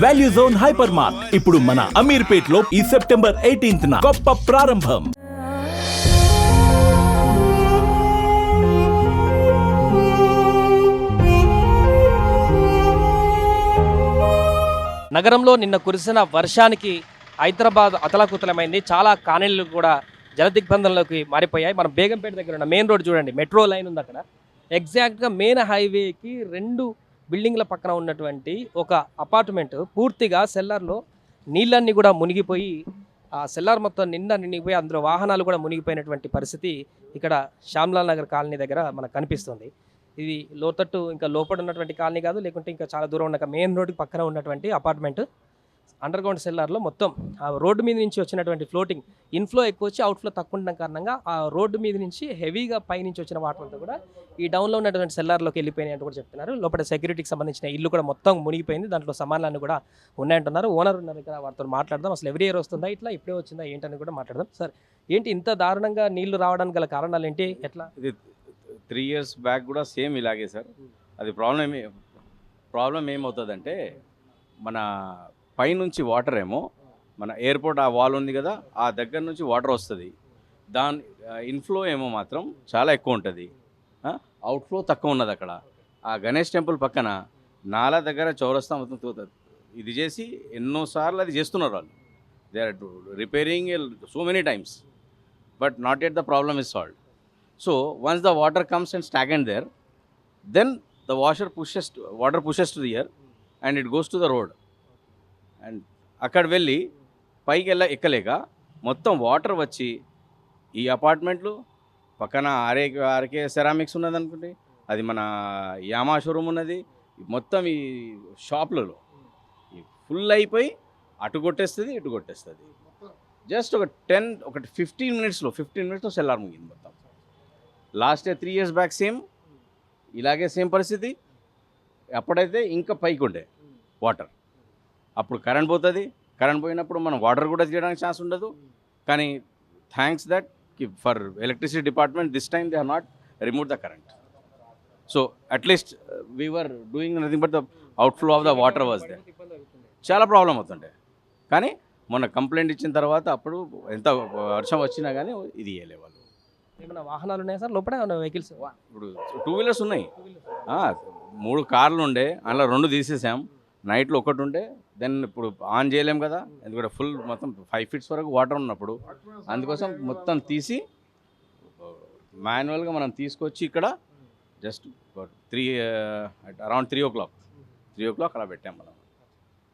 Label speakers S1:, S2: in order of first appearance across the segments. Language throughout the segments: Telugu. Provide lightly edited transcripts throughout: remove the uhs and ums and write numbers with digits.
S1: వాల్యూ జోన్ హైపర్ మార్ట్ ఇప్పుడు మన అమీర్పేట్ లో ఈ సెప్టెంబర్ 18న గొప్ప ప్రారంభం.
S2: నగరంలో నిన్న కురిసిన వర్షానికి హైదరాబాద్ అతలాకుతలమైంది. చాలా కాలనీలు కూడా జలదిగ్బంధంలోకి మారిపోయాయి. మనం బేగంపేట దగ్గర ఉన్న మెయిన్ రోడ్ చూడండి, మెట్రో లైన్ ఉంది అక్కడ. ఎగ్జాక్ట్గా మెయిన్ హైవేకి 2 బిల్డింగ్ల పక్కన ఉన్నటువంటి ఒక అపార్ట్మెంట్ పూర్తిగా సెల్లార్లో నీళ్ళన్నీ కూడా మునిగిపోయి, ఆ సెల్లార్ మొత్తం నిండిపోయి అందులో వాహనాలు కూడా మునిగిపోయినటువంటి పరిస్థితి ఇక్కడ శ్యామ్లాల్ నగర్ కాలనీ దగ్గర మనకు కనిపిస్తుంది. ఇది లోతట్టు ఇంకా లోపల ఉన్నటువంటి కాలనీ కాదు, లేకుంటే ఇంకా చాలా దూరం ఉన్న మెయిన్ రోడ్డుకి పక్కన ఉన్నటువంటి అపార్ట్మెంట్. అండర్ గ్రౌండ్ సెల్లార్లో మొత్తం ఆ రోడ్డు మీద నుంచి వచ్చినటువంటి ఫ్లోటింగ్ ఇన్ఫ్లో ఎక్కువ వచ్చి అవుట్ఫ్లో తక్కువ ఉండడం కారణంగా ఆ రోడ్డు మీద నుంచి హెవీగా పై నుంచి వచ్చిన వాటర్ అంతా కూడా ఈ డౌన్లో ఉన్నటువంటి సెల్లార్లోకి వెళ్ళిపోయినాయి అని కూడా చెప్తున్నారు. లోపల సెక్యూరిటీకి సంబంధించిన ఇల్లు కూడా మొత్తం మునిగిపోయింది. దాంట్లో సామాన్లన్నీ కూడా ఉన్నాయంటున్నారు. ఓనర్ ఉన్నారు ఇక్కడ, వారితో మాట్లాడదాం. అసలు ఎవ్రీ ఇయర్ వస్తుందా ఇట్లా, ఇప్పుడే వచ్చిందా ఏంటని కూడా మాట్లాడదాం. సార్, ఏంటి ఇంత దారుణంగా నీళ్లు రావడానికి గల కారణాలు ఏంటి, ఎట్లా?
S3: ఇది 3 years బ్యాక్ కూడా సేమ్ ఇలాగే సార్. అది ప్రాబ్లం ఏమవుతుందంటే, మన పైనుంచి వాటర్ ఏమో మన ఎయిర్పోర్ట్ ఆ వాల్ ఉంది కదా, ఆ దగ్గర నుంచి వాటర్ వస్తుంది. దాని ఇన్ఫ్లో ఏమో మాత్రం చాలా ఎక్కువ ఉంటుంది, అవుట్ఫ్లో తక్కువ ఉన్నది. అక్కడ ఆ గణేష్ టెంపుల్ పక్కన నాలా దగ్గర చౌరస్తా మొత్తం ఇది చేసి ఎన్నోసార్లు అది చేస్తున్నారు వాళ్ళు. They are repairing so many times, but not at the problem is solved. So once the water comes and stagnant there, then the water pushes to the air and it goes to the road. And అక్కడ వెళ్ళి పైకి ఎక్కలేక మొత్తం వాటర్ వచ్చి ఈ అపార్ట్మెంట్లు పక్కన ఆర్కే సెరామిక్స్ ఉన్నది అనుకుంటే, అది మన యామా షోరూమ్ ఉన్నది, మొత్తం ఈ షాప్లలో ఫుల్ అయిపోయి అటు కొట్టేస్తుంది ఇటు కొట్టేస్తుంది. జస్ట్ ఒక 15 మినిట్స్లో సెల్లార్ ముగింది మొత్తం. లాస్ట్ 3 years బ్యాక్ సేమ్ ఇలాగే సేమ్ పరిస్థితి. అప్పుడైతే ఇంకా పైకి ఉండే వాటర్. అప్పుడు కరెంట్ పోతుంది, కరెంట్ పోయినప్పుడు మనం వాటర్ కూడా తీయడానికి ఛాన్స్ ఉండదు. కానీ thanks that for electricity department this time they are not remove the current. So at least we were doing nothing but the outflow of the water was there. చాలా ప్రాబ్లం అవుతుండే. కానీ మొన్న కంప్లైంట్ ఇచ్చిన తర్వాత అప్పుడు ఎంత వర్షం వచ్చినా కానీ ఇది ఇవ్వలే వాళ్ళు.
S2: ఏమైనా వాహనాలు ఉన్నాయా సార్ లోపల, వెహికల్స్?
S3: ఇప్పుడు 2 wheelers ఉన్నాయి, 3 కార్లు ఉండే, అందులో 2 తీసేసాం. నైట్లో ఒకటి ఉండే, దెన్ ఇప్పుడు ఆన్ చేయలేం కదా, ఎందుకంటే ఫుల్ మొత్తం 5 feet వరకు వాటర్ ఉన్నప్పుడు. అందుకోసం మొత్తం తీసి మాన్యువల్గా మనం తీసుకొచ్చి ఇక్కడ జస్ట్ అరౌండ్ 3 o'clock అలా పెట్టాం మనం.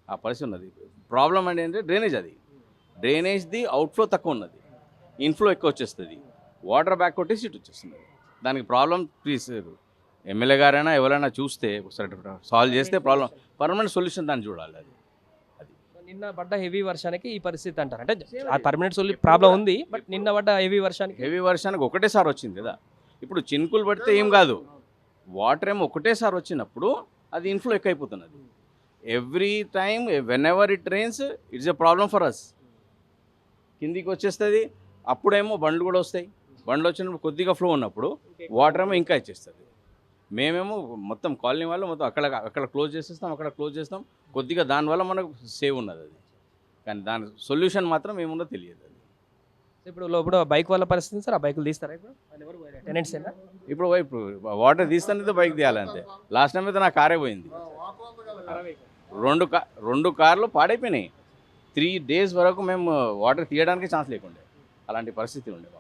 S3: ఆ పరిస్థితి ఉన్నది. ప్రాబ్లం అంటే డ్రైనేజ్, అది డ్రైనేజ్ది అవుట్ఫ్లో తక్కువ ఉన్నది, ఇన్ఫ్లో ఎక్కువ వచ్చేస్తుంది. వాటర్ బ్యాక్ కొట్టేసి ఇటు వచ్చేస్తుంది. దానికి ప్రాబ్లం ప్లీజ్ ఎమ్మెల్యే గారైనా ఎవరైనా చూస్తే ఒకసారి సాల్వ్ చేస్తే ప్రాబ్లం పర్మనెంట్ సొల్యూషన్ దాన్ని చూడాలి. అది
S2: నిన్న పడ్డ హెవీ వర్షానికి ఈ పరిస్థితి అంటారు. అంటే ఆ పర్మనెంట్ ప్రాబ్లం ఉంది, బట్ నిన్న పడ్డ హెవీ వర్షానికి
S3: ఒకటేసారి వచ్చింది కదా. ఇప్పుడు చినుకులు పడితే ఏం కాదు, వాటర్ ఏమో ఒకటేసారి వచ్చినప్పుడు అది ఇన్ఫ్లో ఎక్కువైపోతున్నది. Every time when ever it rains it's a problem for us. కిందికి వచ్చేస్తుంది, అప్పుడేమో బండ్లు కూడా వస్తాయి. బండ్లు వచ్చినప్పుడు కొద్దిగా ఫ్లో ఉన్నప్పుడు వాటర్ ఏమో ఇంకా ఇచ్చేస్తుంది. మేమేమో మొత్తం కాలనీ వాళ్ళు మొత్తం అక్కడ క్లోజ్ చేస్తాం. కొద్దిగా దానివల్ల మనకు సేవ్ ఉన్నది అది. కానీ దాని సొల్యూషన్ మాత్రం ఏముందో తెలియదు అది.
S2: ఇప్పుడు బైక్ వాళ్ళ పరిస్థితి సార్, ఆ బైకులు తీస్తారా ఇప్పుడు? టెనెంట్స్
S3: ఇప్పుడు వాటర్ తీస్తానంటే బైక్ తీయాలంతే. లాస్ట్ టైం అయితే నా కారే పోయింది. 2 కార్లు పాడైపోయినాయి. 3 days వరకు మేము వాటర్ తీయడానికి ఛాన్స్ లేకుండే, అలాంటి పరిస్థితి ఉండే బాబు.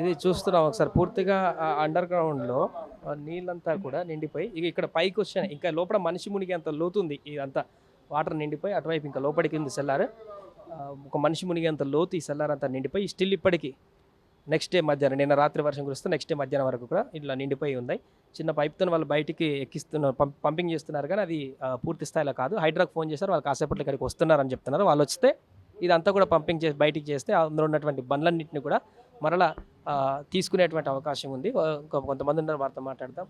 S2: ఇది చూస్తున్నాం ఒకసారి, పూర్తిగా అండర్ గ్రౌండ్లో నీళ్ళంతా కూడా నిండిపోయి ఇక్కడ పైకి వచ్చాయి. ఇంకా లోపల మనిషి మునిగి అంత లోతుంది, ఇదంతా వాటర్ నిండిపోయి అటువైపు ఇంకా లోపలికి ఉంది సెల్లార్. ఒక మనిషి మునిగి అంత లోతు ఈ సెల్లార్ అంతా నిండిపోయి స్టిల్ ఇప్పటికీ నెక్స్ట్ డే మధ్యాహ్నం, నిన్న రాత్రి వర్షం కురిస్తే నెక్స్ట్ డే మధ్యాహ్నం వరకు కూడా ఇట్లా నిండిపోయి ఉన్నాయి. చిన్న పైప్తో వాళ్ళు బయటికి ఎక్కిస్తున్నారు, పంపింగ్ చేస్తున్నారు. కానీ అది పూర్తి స్థాయిలో కాదు. హైడ్రాకి ఫోన్ చేశారు, వాళ్ళు కాసేపట్లో ఇక్కడికి వస్తున్నారని చెప్తున్నారు. వాళ్ళు వస్తే ఇదంతా కూడా పంపింగ్ చేసి బయటికి చేస్తే అందులో ఉన్నటువంటి బండ్లన్నింటినీ కూడా మరలా తీసుకునేటువంటి అవకాశం ఉంది. కొంతమంది ఉన్నారు, వారితో మాట్లాడతాం.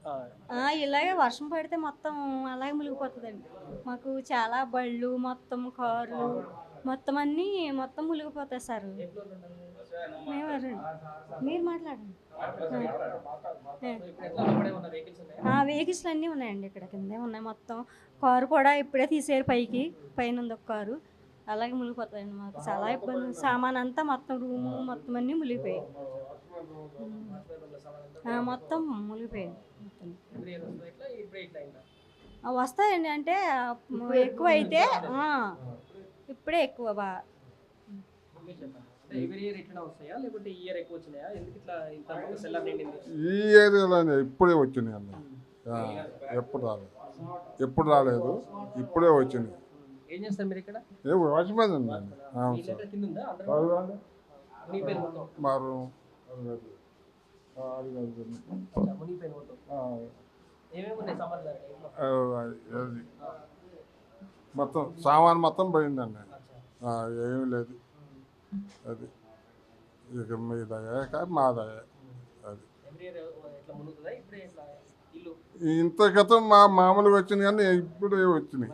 S4: ఇలాగే వర్షం పడితే మొత్తం అలాగే మునిగిపోతుందండి. మాకు చాలా బళ్ళు, మొత్తం కార్లు, మొత్తం మునిగిపోతాయి సార్. మీరు మాట్లాడండి. వెహికల్స్ అన్నీ ఉన్నాయండి, ఇక్కడ కిందే ఉన్నాయి మొత్తం. కారు కూడా ఇప్పుడే తీసేరు పైకి, పైన ఉంది ఒక కారు. అలాగే మునిగిపోతాయండి, మాకు చాలా ఇబ్బంది. సామాన్ అంతా మొత్తం రూము మొత్తం అన్నీ మునిగిపోయాయి. మొత్తం మునిగిపోయాయి మొత్తం. వస్తాయండి, అంటే ఎక్కువ అయితే ఇప్పుడే ఎక్కువ బాగా.
S5: ఈ ఏరియాలోనే ఇప్పుడే వచ్చినాయి అన్న. ఎప్పుడు రాలేదు, ఇప్పుడే వచ్చినాయి.
S2: ఏం చేస్తారు మీరు ఇక్కడ?
S5: వాచ్మెన్ అండి. అవును సార్. మారు మొత్తం సామాన్ మొత్తం పోయిందండి. ఏమీ లేదు. అది ఇక మీదయే కానీ మాదయే. అది ఇంత క్రితం మామూలుగా వచ్చినాయి కానీ ఇప్పుడే వచ్చినాయి.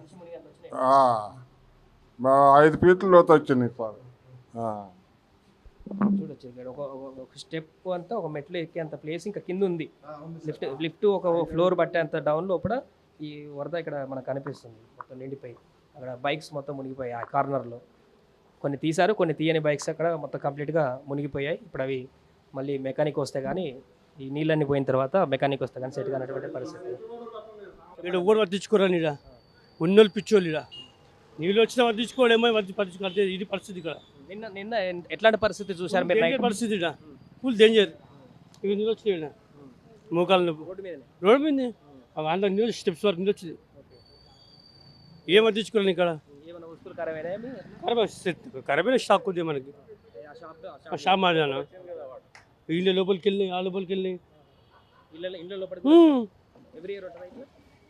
S5: మా 5 ఫీట్ల లోతు వచ్చినాయి సార్.
S2: చూడొచ్చు ఇక్కడ ఒక స్టెప్ అంతా, ఒక మెట్లు ఎక్కే అంత ప్లేస్ ఇంకా కింద ఉంది. లిఫ్ట్ ఒక ఫ్లోర్ బట్టే అంత డౌన్ లోపల ఈ వరద ఇక్కడ మనకు కనిపిస్తుంది. మొత్తం నిండిపోయి అక్కడ బైక్స్ మొత్తం మునిగిపోయాయి. ఆ కార్నర్లో కొన్ని తీశారు, కొన్ని తీయని బైక్స్ అక్కడ మొత్తం కంప్లీట్గా మునిగిపోయాయి. ఇప్పుడు అవి మళ్ళీ మెకానిక్ వస్తే కానీ, ఈ నీళ్ళన్నీ పోయిన తర్వాత మెకానిక్ వస్తే కానీ సెట్ కానటువంటి పరిస్థితి.
S6: ఇక్కడ ఎవరు పట్టించుకోరండి. ఇక్కడ ఉన్నోళ్ళు పిచ్చోళ్ళు. ఇక్కడ నీళ్ళు వచ్చినా పట్టించుకోవడేమో, పట్టించుకోవాలి. ఇది పరిస్థితి ఇక్కడ.
S2: నిన్న ఎట్లాంటి పరిస్థితి చూశారు మీరు?
S6: డేంజర్ పరిస్థితి ఇక్కడ, ఫుల్ డేంజర్. ఇక నీళ్ళు వచ్చినాయి ఇక్కడ, మోకాళ్ళ నొప్పి. రోడ్డు మీద అంత నీళ్ళు స్టెప్స్ వరకు నీళ్ళు వచ్చింది. ఏం పట్టించుకోరండి ఇక్కడ. ఖరాబైన స్టాక్ ఉంది మనకి. షాప్ మాట్లాడినా ఇళ్ళ లోపలికి వెళ్ళినాయి, ఆ లోపలికి వెళ్ళినాయి.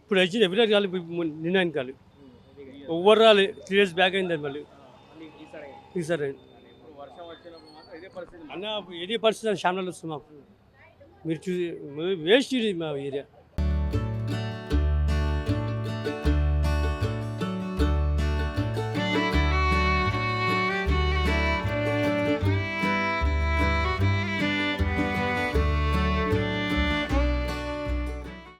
S6: ఇప్పుడు వచ్చింది ఎవ్రీ ఇయర్ కాదు, నిన్న కాదు. ఓవర్ రాలి 3 days బ్యాక్ అయింది. అది మళ్ళీ ఈసారి అన్న ఇదే పరిస్థితి. శ్యామలలో వస్తుంది మాకు. మీరు చూసి వేస్ట్ ఇది మా ఏరియా.